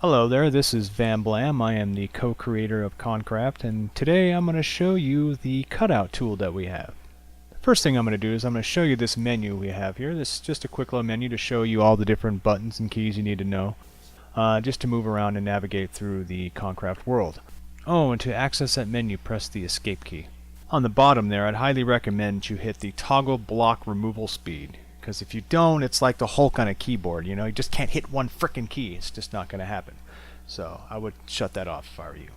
Hello there, this is Van Blam. I am the co-creator of Concraft, and today I'm going to show you the cutout tool that we have. The first thing I'm going to do is I'm going to show you this menu we have here. This is just a quick little menu to show you all the different buttons and keys you need to know, just to move around and navigate through the Concraft world. Oh, and to access that menu, press the escape key. On the bottom there, I'd highly recommend you hit the toggle block removal speed. Because if you don't, it's like the Hulk on a keyboard, you just can't hit one frickin' key. It's just not going to happen. So I would shut that off if I were you.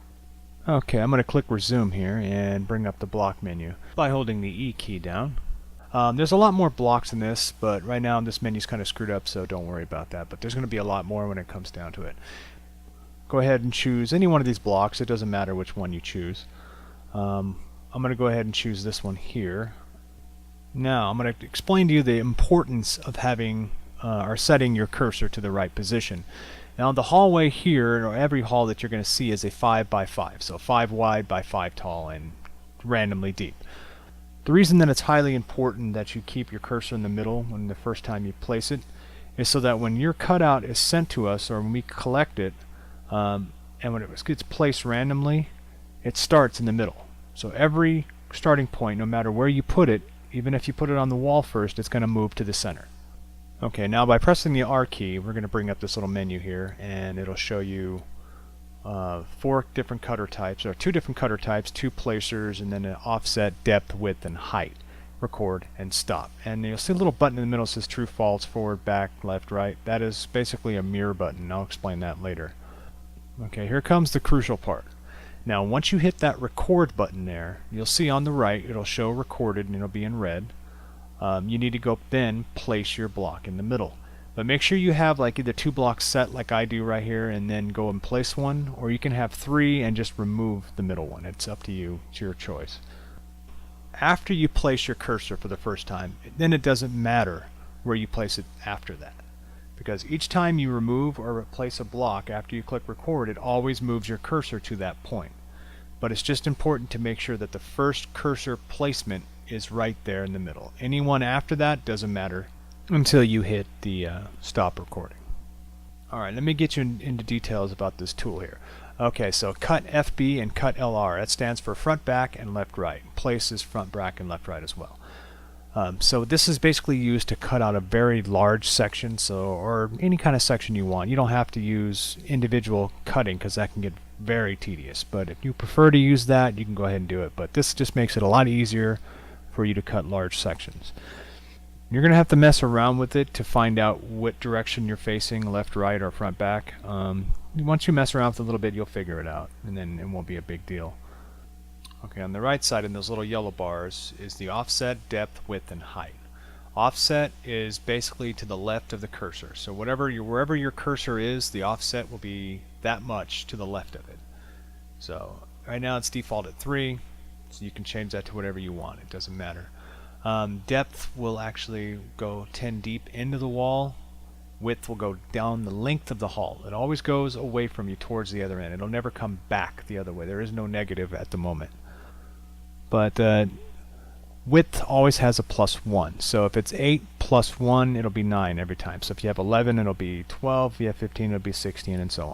Okay, I'm going to click resume here and bring up the block menu by holding the E key down. There's a lot more blocks in this, but right now this menu's kind of screwed up, so don't worry about that. But there's going to be a lot more when it comes down to it. Go ahead and choose any one of these blocks. It doesn't matter which one you choose. I'm going to go ahead and choose this one here. Now, I'm going to explain to you the importance of having or setting your cursor to the right position. Now, the hallway here, or every hall that you're going to see, is a 5 by 5, so 5 wide by 5 tall and randomly deep. The reason that it's highly important that you keep your cursor in the middle when the first time you place it is so that when your cutout is sent to us, or when we collect it, and when it gets placed randomly, it starts in the middle. So every starting point, no matter where you put it, even if you put it on the wall first, it's going to move to the center. Okay, now by pressing the R key, we're going to bring up this little menu here, and it'll show you 4 different cutter types, or 2 different cutter types, 2 placers, and then an offset, depth, width, and height. Record and stop. And you'll see a little button in the middle that says true, false, forward, back, left, right. That is basically a mirror button. I'll explain that later. Okay, here comes the crucial part. Now, once you hit that record button there, you'll see on the right it'll show recorded and it'll be in red. You need to go then place your block in the middle. But make sure you have like either 2 blocks set like I do right here and then go and place one, or you can have 3 and just remove the middle one. It's up to you. It's your choice. After you place your cursor for the first time, then it doesn't matter where you place it after that. Because each time you remove or replace a block after you click record, it always moves your cursor to that point. But it's just important to make sure that the first cursor placement is right there in the middle. Anyone after that doesn't matter until you hit the stop recording. Alright, let me get you into details about this tool here. Okay, so cut FB and cut LR. That stands for front, back, and left, right. Place is front, back, and left, right as well. So this is basically used to cut out a very large section, or any kind of section you want. You don't have to use individual cutting because that can get very tedious. But if you prefer to use that, you can go ahead and do it. But this just makes it a lot easier for you to cut large sections. You're going to have to mess around with it to find out what direction you're facing, left, right, or front, back. Once you mess around with it a little bit, you'll figure it out, and then it won't be a big deal. Okay, on the right side in those little yellow bars is the offset, depth, width, and height. Offset is basically to the left of the cursor. So wherever your cursor is, the offset will be that much to the left of it. So right now it's default at 3, so you can change that to whatever you want. It doesn't matter. Depth will actually go 10 deep into the wall. Width will go down the length of the hall. It always goes away from you towards the other end. It'll never come back the other way. There is no negative at the moment. But width always has a +1. So if it's 8 plus 1, it'll be 9 every time. So if you have 11, it'll be 12. If you have 15, it'll be 16, and so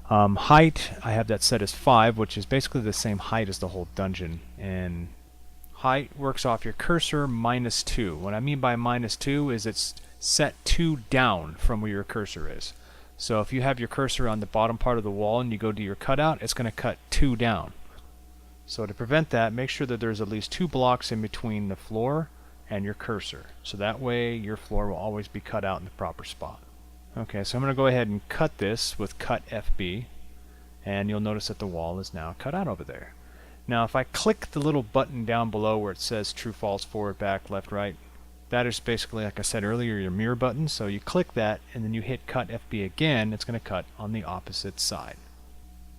on. Height, I have that set as 5, which is basically the same height as the whole dungeon. And height works off your cursor -2. What I mean by -2 is it's set 2 down from where your cursor is. So if you have your cursor on the bottom part of the wall and you go to your cutout, it's going to cut 2 down. So to prevent that, make sure that there's at least 2 blocks in between the floor and your cursor. So that way your floor will always be cut out in the proper spot. Okay, so I'm going to go ahead and cut this with cut FB, and you'll notice that the wall is now cut out over there. Now if I click the little button down below where it says true, false, forward, back, left, right, that is basically, like I said earlier, your mirror button. So you click that and then you hit cut FB again, it's going to cut on the opposite side.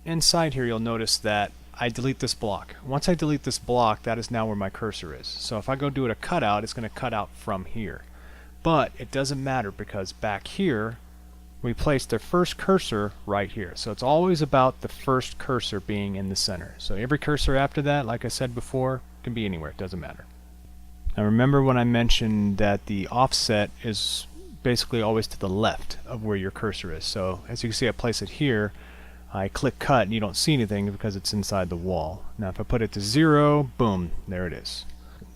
Inside here you'll notice that I delete this block. Once I delete this block, that is now where my cursor is. So if I go do it a cutout, it's going to cut out from here. But it doesn't matter because back here we placed the first cursor right here. So it's always about the first cursor being in the center. So every cursor after that, like I said before, can be anywhere. It doesn't matter. Now remember when I mentioned that the offset is basically always to the left of where your cursor is. So as you can see, I place it here. I click cut and you don't see anything because it's inside the wall. Now if I put it to 0, boom, there it is.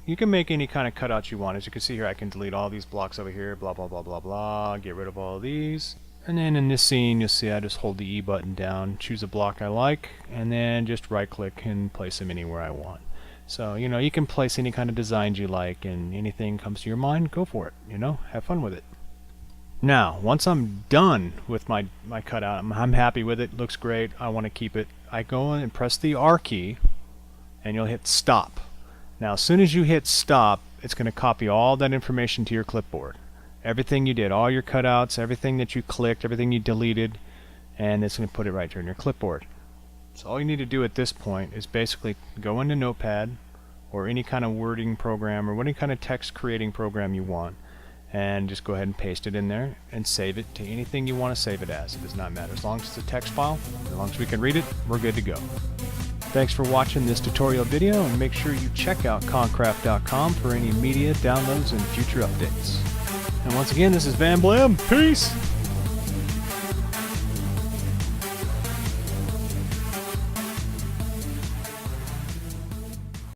You can make any kind of cutouts you want. As you can see here, I can delete all these blocks over here, blah blah blah blah blah, get rid of all of these. And then in this scene, you'll see I just hold the E button down, choose a block I like, and then just right click and place them anywhere I want. So, you know, you can place any kind of designs you like, and anything comes to your mind, go for it, you know, have fun with it. Now, once I'm done with my cutout, I'm happy with it, looks great, I want to keep it, I go in and press the R key, and you'll hit stop. Now, as soon as you hit stop, it's going to copy all that information to your clipboard. Everything you did, all your cutouts, everything that you clicked, everything you deleted, and it's going to put it right there in your clipboard. So all you need to do at this point is basically go into Notepad or any kind of wording program or any kind of text creating program you want, and just go ahead and paste it in there and save it to anything you want to save it as. It does not matter. As long as it's a text file, as long as we can read it, we're good to go. Thanks for watching this tutorial video, and make sure you check out concraft.com for any media downloads and future updates. And once again, this is Van Blam. Peace!